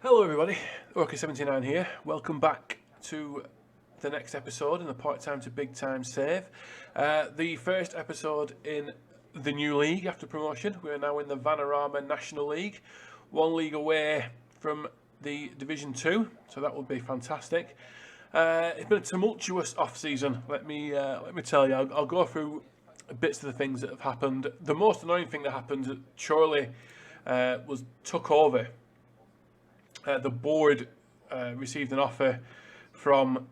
Hello everybody, Orky79 here. Welcome back to the next episode in the part-time to big-time save. The first episode in the new league after promotion. We are now in the Vanarama National League, one league away from the Division 2, so that will be fantastic. It's been a tumultuous off-season, let me tell you. I'll go through bits of the things that have happened. The most annoying thing that happened, Chorley took over. The board received an offer from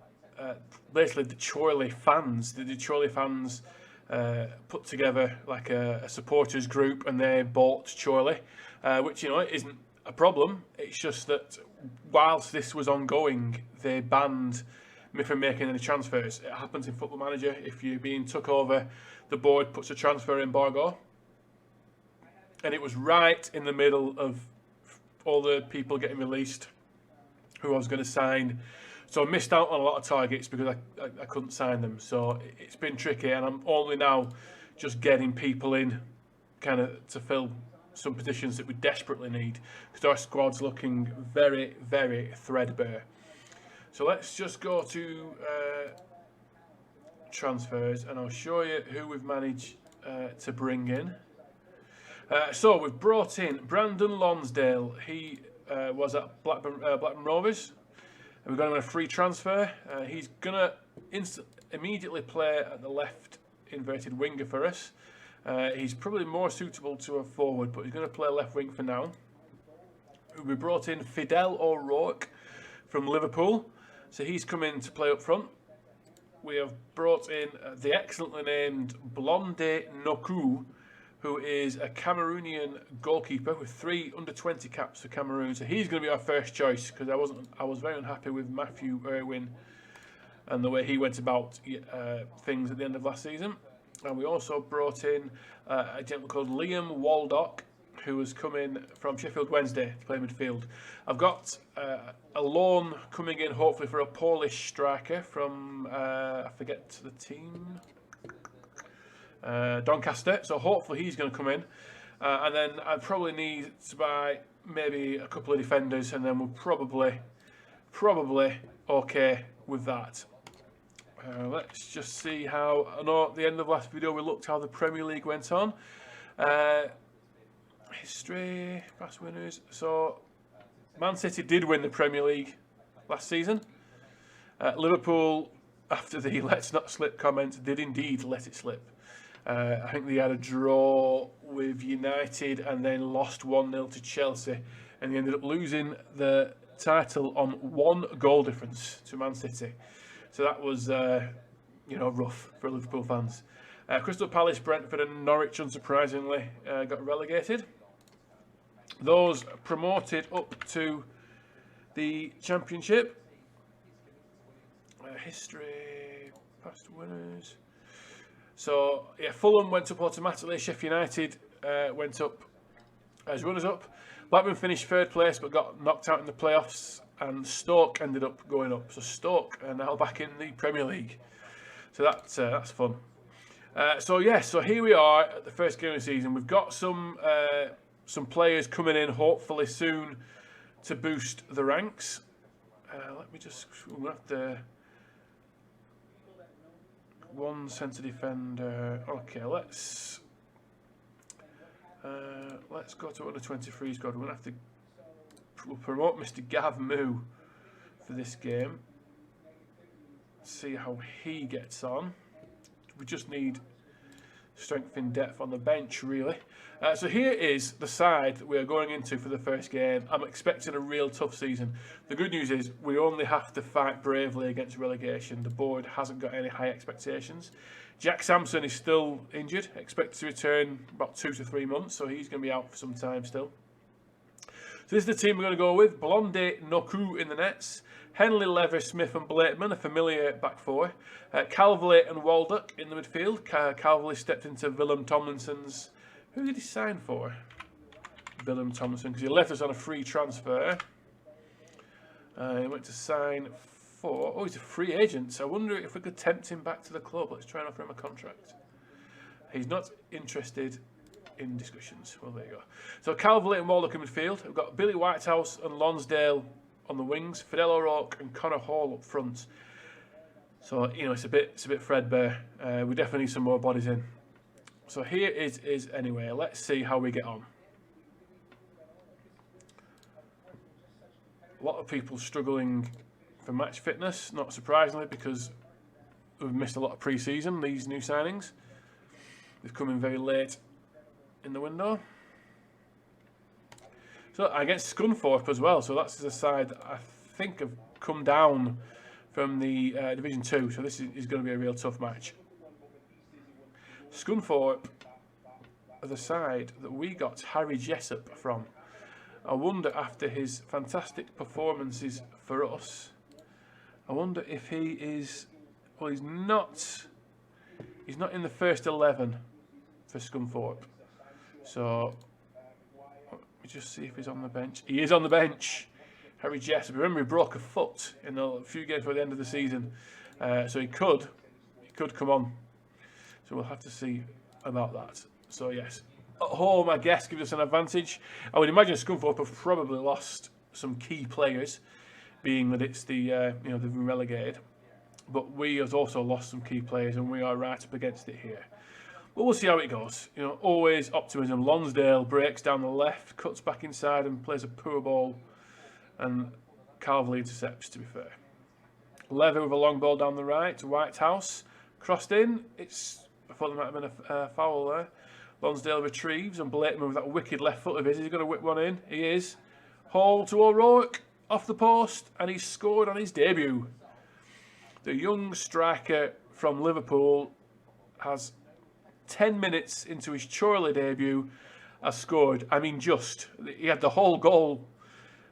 basically the Chorley fans. The Chorley fans put together like a supporters group, and they bought Chorley, which isn't a problem. It's just that whilst this was ongoing, they banned me from making any transfers. It happens in Football Manager. If you're being took over, the board puts a transfer embargo, and it was right in the middle of all the people getting released who I was going to sign. So I missed out on a lot of targets because I couldn't sign them. So it's been tricky, and I'm only now just getting people in kind of to fill some positions that we desperately need because our squad's looking very, very threadbare. So let's just go to transfers, and I'll show you who we've managed to bring in. So we've brought in Brandon Lonsdale. He was at Blackburn Rovers. We've got him on a free transfer. He's going to immediately play at the left inverted winger for us. He's probably more suitable to a forward, but he's going to play left wing for now. We brought in Fidel O'Rourke from Liverpool. So he's come in to play up front. We have brought in the excellently named Blonde Noku, who is a Cameroonian goalkeeper with 3 under-20 caps for Cameroon. So he's going to be our first choice because I was very unhappy with Matthew Irwin and the way he went about things at the end of last season. And we also brought in a gentleman called Liam Waldock, who has come in from Sheffield Wednesday to play midfield. I've got a loan coming in, hopefully, for a Polish striker from, I forget the team, Doncaster. So hopefully he's going to come in. And then I probably need to buy maybe a couple of defenders, and then we're probably okay with that. Let's just see how, I know at the end of the last video we looked how the Premier League went on. History, past winners. So Man City did win the Premier League last season. Liverpool, after the let's not slip comment, did indeed let it slip. I think they had a draw with United and then lost 1-0 to Chelsea, and they ended up losing the title on 1 goal difference to Man City. So that was rough for Liverpool fans. Crystal Palace, Brentford and Norwich, unsurprisingly, got relegated. Those promoted up to the Championship. History, past winners. So, yeah, Fulham went up automatically. Sheffield United went up as runners-up. Blackburn finished 3rd place but got knocked out in the playoffs. And Stoke ended up going up. So Stoke are now back in the Premier League. So that's fun. So here we are at the first game of the season. We've got some players coming in hopefully soon to boost the ranks. Let me just, we'll have to, one centre defender. Okay, let's go to under 23 squad. We'll have to promote Mr. Gav Moo for this game. See how he gets on. We just need strength in depth on the bench, really. So here is the side that we are going into for the first game. I'm expecting a real tough season. The good news is we only have to fight bravely against relegation. The board hasn't got any high expectations. Jack Sampson is still injured, expected to return about 2 to 3 months, so he's going to be out for some time still. So this is the team we're going to go with. Blonde Noku in the nets. Henley, Lever, Smith and Blakeman, a familiar back four. Calverley and Waldock in the midfield. Calverley stepped into Willem Tomlinson's... Who did he sign for? Willem Tomlinson, because he left us on a free transfer. He went to sign for... Oh, he's a free agent. So I wonder if we could tempt him back to the club. Let's try and offer him a contract. He's not interested in discussions. Well, there you go. So Calverley and Waldock in midfield. We've got Billy Whitehouse and Lonsdale on the wings. Fidel O'Rourke and Connor Hall up front. So it's a bit threadbare. We definitely need some more bodies in. So here it is anyway. Let's see how we get on. A lot of people struggling for match fitness, not surprisingly, because we've missed a lot of pre-season, these new signings. They've come in very late in the window. So against Scunthorpe as well, so that's the side that I think have come down from the Division 2, so this is going to be a real tough match. Scunthorpe are the side that we got Harry Jessup from. I wonder, after his fantastic performances for us, I wonder if he is... Well, he's not in the first 11 for Scunthorpe. So, let me just see if he's on the bench. He is on the bench. Harry Jessup. Remember, he broke a foot in a few games before the end of the season. So he could come on. So we'll have to see about that. So yes, at home, I guess, gives us an advantage. I would imagine Scunthorpe have probably lost some key players, being that it's the they've been relegated. But we have also lost some key players, and we are right up against it here. But we'll see how it goes. Always optimism. Lonsdale breaks down the left, cuts back inside, and plays a poor ball. And Calverley intercepts, to be fair. Leather with a long ball down the right to Whitehouse. Crossed in. I thought there might have been a foul there. Lonsdale retrieves, and Blakeman with that wicked left foot of his. Is he going to whip one in? He is. Hall to O'Rourke. Off the post. And he's scored on his debut. The young striker from Liverpool has 10 minutes into his Chorley debut has scored. I mean, he had the whole goal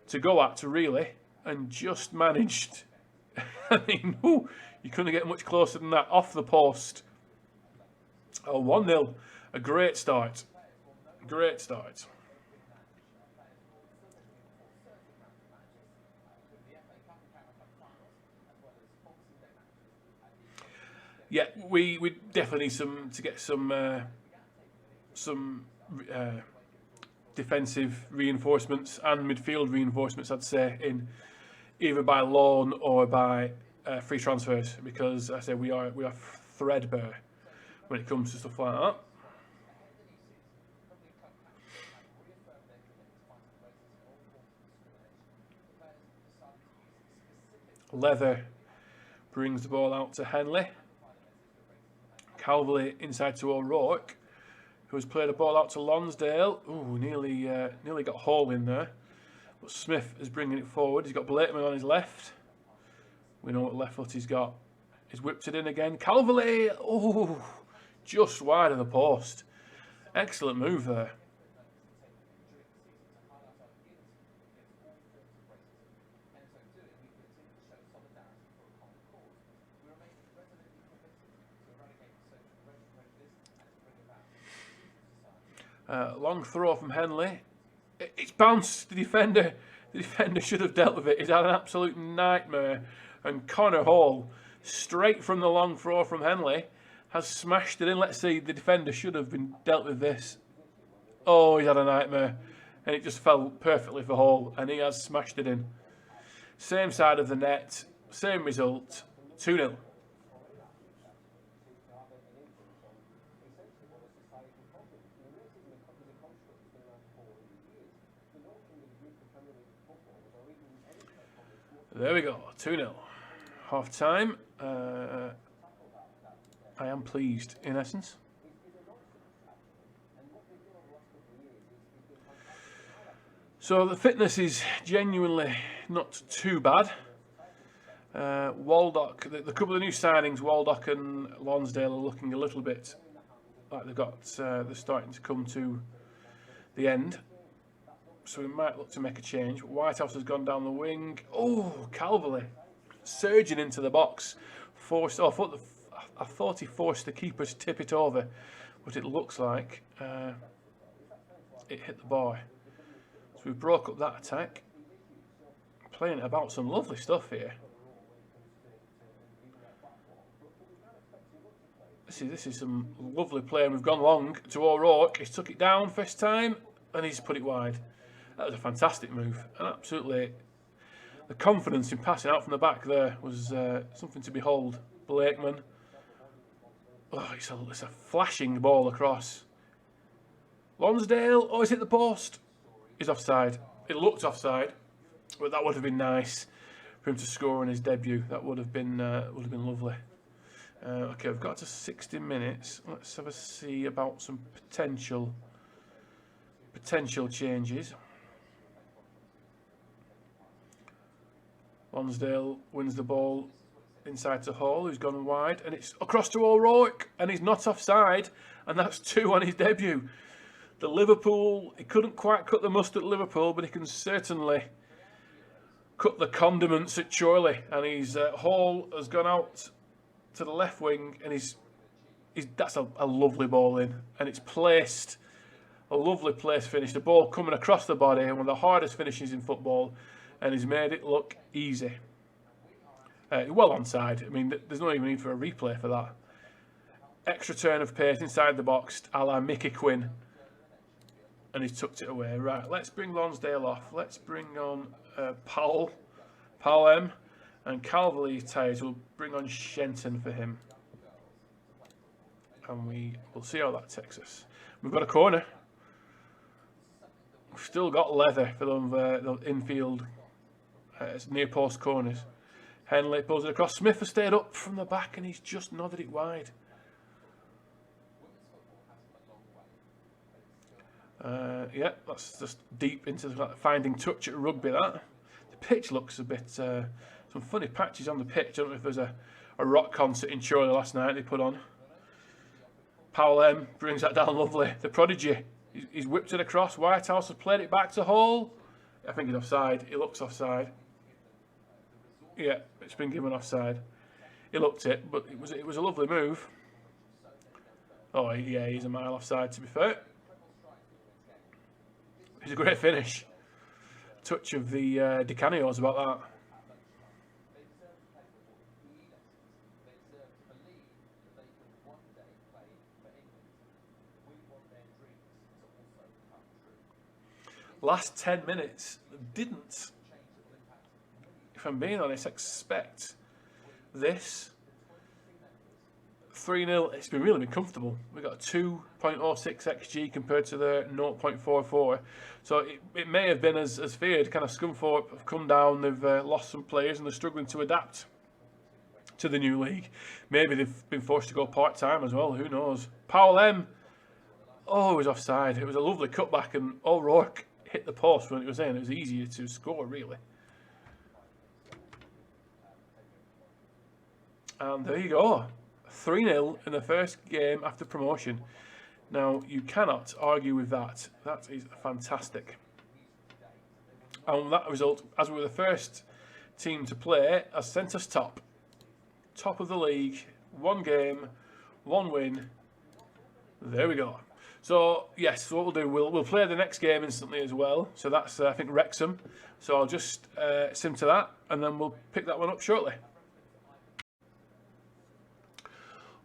to go at, really, and just managed. I mean, you couldn't get much closer than that. Off the post. Oh, 1-0. A great start. Great start. Yeah, we definitely need to get some defensive reinforcements and midfield reinforcements, I'd say, in either by loan or by free transfers, because I say we are threadbare when it comes to stuff like that. Leather brings the ball out to Henley. Calverley inside to O'Rourke, who has played a ball out to Lonsdale. Ooh, nearly got Hall in there. But Smith is bringing it forward. He's got Blakeman on his left. We know what left foot he's got. He's whipped it in again. Calverley, ooh, just wide of the post. Excellent move there. Long throw from Henley. It's bounced. The defender should have dealt with it. He's had an absolute nightmare. And Connor Hall, straight from the long throw from Henley, has smashed it in. Let's see, the defender should have been dealt with this. Oh, he's had a nightmare. And it just fell perfectly for Hall. And he has smashed it in. Same side of the net. Same result. 2-0. There we go, 2-0. Half time. I am pleased, in essence. So the fitness is genuinely not too bad. Waldock, the couple of new signings, Waldock and Lonsdale, are looking a little bit like they're starting to come to the end. So we might look to make a change. Whitehouse has gone down the wing. Oh, Calverley surging into the box. I thought he forced the keeper to tip it over, but it looks like it hit the boy. So we broke up that attack. Playing about some lovely stuff here. This is some lovely play, and we've gone long to O'Rourke. He's took it down first time, and he's put it wide. That was a fantastic move, and absolutely the confidence in passing out from the back there was something to behold. Blakeman. Oh, it's a flashing ball across. Lonsdale. Oh, he's hit the post. He's offside. It looked offside, but that would have been nice for him to score in his debut. That would have been lovely. Okay, we've got to 60 minutes. Let's have a see about some potential changes. Lonsdale wins the ball inside to Hall, who's gone wide, and it's across to O'Rourke, and he's not offside, and that's 2 on his debut. The Liverpool, he couldn't quite cut the mustard at Liverpool, but he can certainly cut the condiments at Chorley, and Hall has gone out to the left wing, and that's a lovely ball in, and it's placed, a lovely place finish. The ball coming across the body, and one of the hardest finishes in football, and he's made it look easy. Well onside. I mean, there's no even need for a replay for that. Extra turn of pace inside the box, a la Mickey Quinn, and he's tucked it away. Right, let's bring Lonsdale off. Let's bring on Powell M, and Calverley tired. We'll bring on Shenton for him, and we'll see how that takes us. We've got a corner. We've still got leather for the infield. It's near post corners. Henley pulls it across. Smith has stayed up from the back, and he's just nodded it wide. Yeah, that's just deep into finding touch at rugby. That the pitch looks a bit some funny patches on the pitch. I don't know if there's a rock concert in Chorley last night they put on. Powell M brings that down lovely. The prodigy, he's whipped it across. Whitehouse has played it back to Hall. I think he's offside. It looks offside. Yeah, it's been given offside. He looked it, but it was a lovely move. Oh yeah, he's a mile offside to be fair. It's a great finish. Touch of the Di Canios about that. Last 10 minutes didn't, if I'm being honest, expect this. 3-0, it's really been comfortable. We've got a 2.06 XG compared to the 0.44. So it may have been as feared. Kind of Scunthorpe have come down, they've lost some players, and they're struggling to adapt to the new league. Maybe they've been forced to go part-time as well, who knows. Powell M, oh, it was offside. It was a lovely cutback, and O'Rourke hit the post when it was in. It was easier to score, really. And there you go. 3-0 in the first game after promotion. Now, you cannot argue with that. That is fantastic. And that result, as we were the first team to play, has sent us top. Top of the league. 1 game, 1 win. There we go. So, yes, what we'll do, we'll play the next game instantly as well. So that's, I think, Wrexham. So I'll just sim to that, and then we'll pick that one up shortly.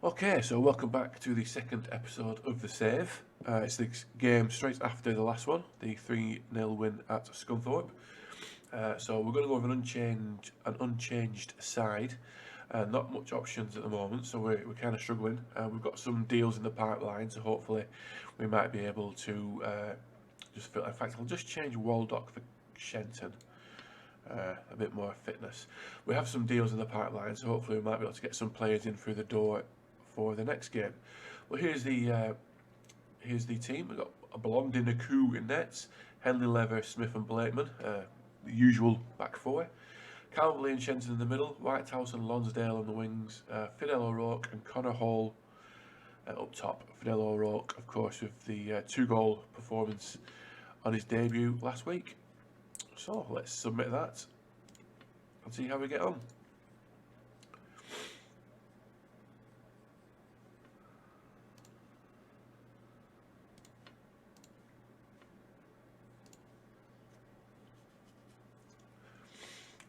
Okay, so welcome back to the second episode of The Save. It's the game straight after the last one, the 3-0 win at Scunthorpe. So we're going to go with an unchanged side. Not much options at the moment, so we're kind of struggling. We've got some deals in the pipeline, so hopefully we might be able to just fill. In fact, I'll just change Waldock for Shenton. A bit more fitness. We have some deals in the pipeline, so hopefully we might be able to get some players in through the door for the next game. Well, here's the team. We've got Blondie Naku in nets, Henley, Lever, Smith and Blakeman, the usual back four. Calverley and Shenton in the middle, Whitehouse and Lonsdale on the wings, Fidel O'Rourke and Connor Hall up top. Fidel O'Rourke, of course, with the 2-goal performance on his debut last week. So let's submit that and see how we get on.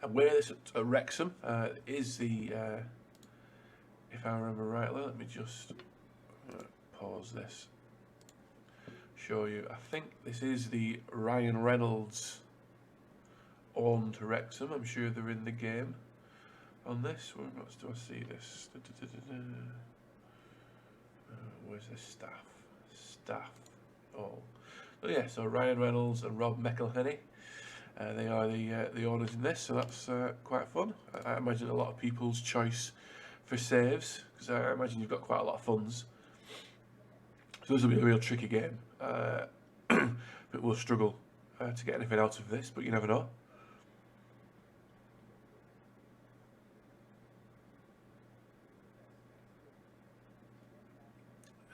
And where this at Wrexham is the if I remember rightly. Let me just pause this. Show you. I think this is the Ryan Reynolds owned Wrexham. I'm sure they're in the game on this. Where else do I see this? Where's the staff? Staff. Oh, but yeah. So Ryan Reynolds and Rob McElhenney. They are the owners in this, so that's quite fun. I imagine a lot of people's choice for saves, because I imagine you've got quite a lot of funds. So this will be a real tricky game. But we'll struggle to get anything out of this, but you never know.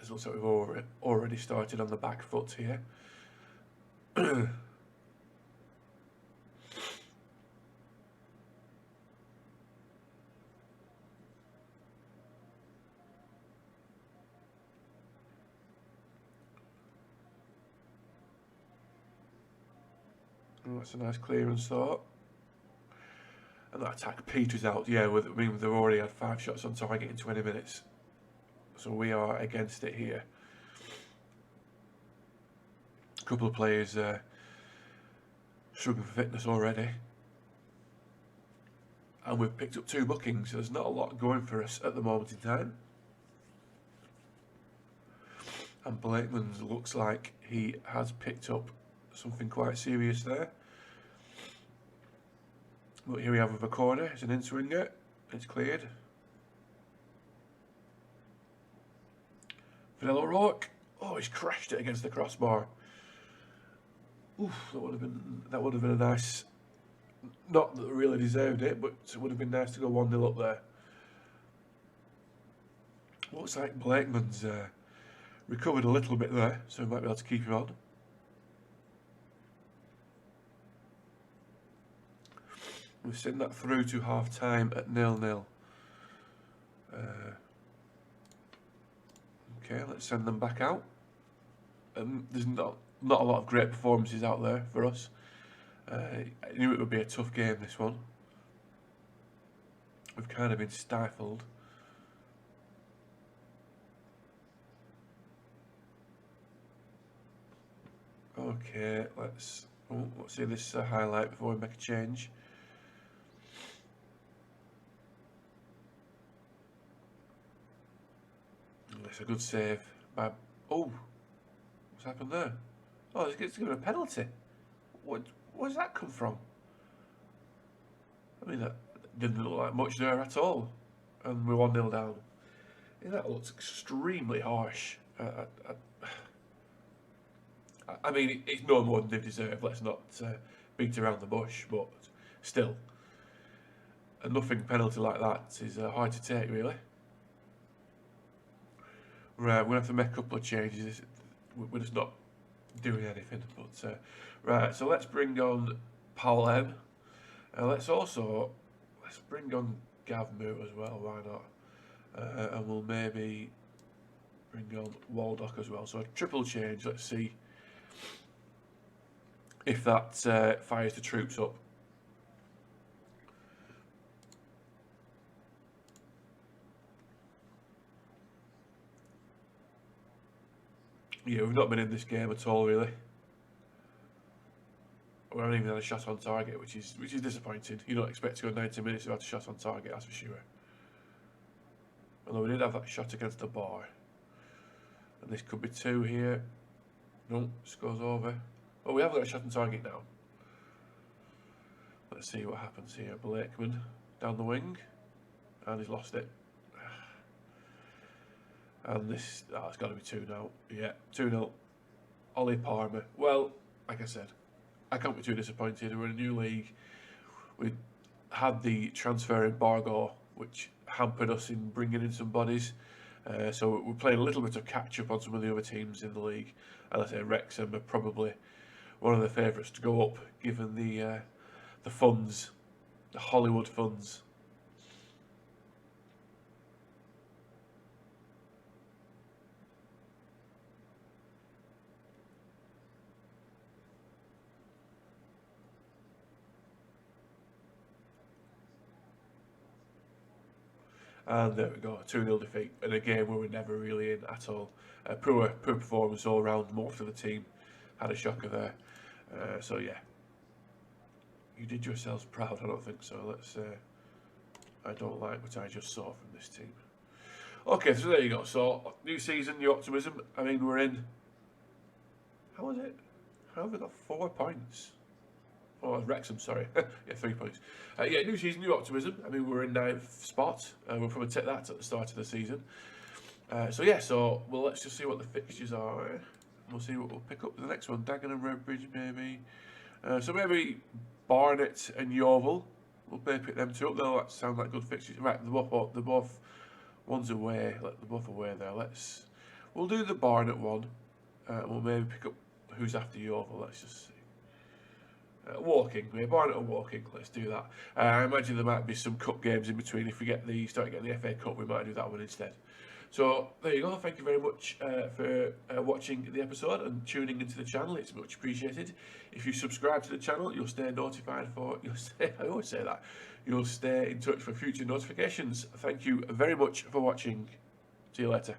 It looks like we've already started on the back foot here. Oh, that's a nice clearance thought. And that attack peters out. Yeah, they've already had 5 shots on target in 20 minutes. So we are against it here. A couple of players struggling for fitness already. And we've picked up 2 bookings, so there's not a lot going for us at the moment in time. And Blakeman looks like he has picked up something quite serious there. But here we have with a corner, it's an in-swinger, it's cleared. Vanilla Rourke, oh, he's crashed it against the crossbar. Oof, that would have been a nice, not that they really deserved it, but it would have been nice to go 1-0 up there. Looks like Blakeman's recovered a little bit there, so we might be able to keep him on. We've sent that through to half time at 0-0. Okay, let's send them back out. There's not a lot of great performances out there for us. I knew it would be a tough game, this one. We've kind of been stifled. Okay, let's see this highlight before we make a change. It's a good save by... Oh, what's happened there? Oh, it's given a penalty. Where's that come from? I mean, that didn't look like much there at all. And we're 1-0 down. Yeah, that looks extremely harsh. I mean, it's no more than they deserve. Let's not beat around the bush, but still, a nothing penalty like that is hard to take, really. Right, we're going to have to make a couple of changes. We're just not doing anything. But right, so let's bring on Paul M. Let's bring on Gav Moot as well. Why not? And we'll maybe bring on Waldock as well. So a triple change. Let's see if that fires the troops up. Yeah, we've not been in this game at all, really. We haven't even had a shot on target, which is disappointing. You don't expect to go 90 minutes without a shot on target, that's for sure. Although we did have that shot against the bar. And this could be 2 here. No, this goes over. Oh, we have got a shot on target now. Let's see what happens here. Blakeman down the wing. And he's lost it. And this, it's got to be 2 now. Yeah, 2-0. Ollie Palmer. Well, like I said, I can't be too disappointed. We're in a new league. We had the transfer embargo, which hampered us in bringing in some bodies. So we're playing a little bit of catch-up on some of the other teams in the league. As I say, Wrexham are probably one of the favourites to go up, given the funds, the Hollywood funds. And there we go, 2-0 defeat in a game we were never really in at all. Poor performance all round. Most of the team had a shocker there. So yeah, you did yourselves proud. I don't think so. Let's. I don't like what I just saw from this team. Okay, so there you go. So new season, new optimism. I mean, we're in. How was it? How have we got 4 points? Oh, Wrexham, sorry. Yeah, 3 points. Yeah, new season, new optimism. I mean, we're in 9th spot. We'll probably take that at the start of the season. So yeah, well, let's just see what the fixtures are. We'll see what we'll pick up for the next one. Dagenham, Redbridge, maybe. So maybe Barnet and Yeovil. We'll maybe pick them 2 up. They'll sound like good fixtures. Right, they're both one's away. They're both away there. We'll do the Barnet one. We'll maybe pick up who's after Yeovil. Let's just see. Walking, Barnet or Walking, let's do that. I imagine there might be some cup games in between. If we start getting the FA Cup, we might do that one instead. So there you go. Thank you very much for watching the episode and tuning into the channel. It's much appreciated. If you subscribe to the channel, you'll stay notified I always say that. You'll stay in touch for future notifications. Thank you very much for watching. See you later.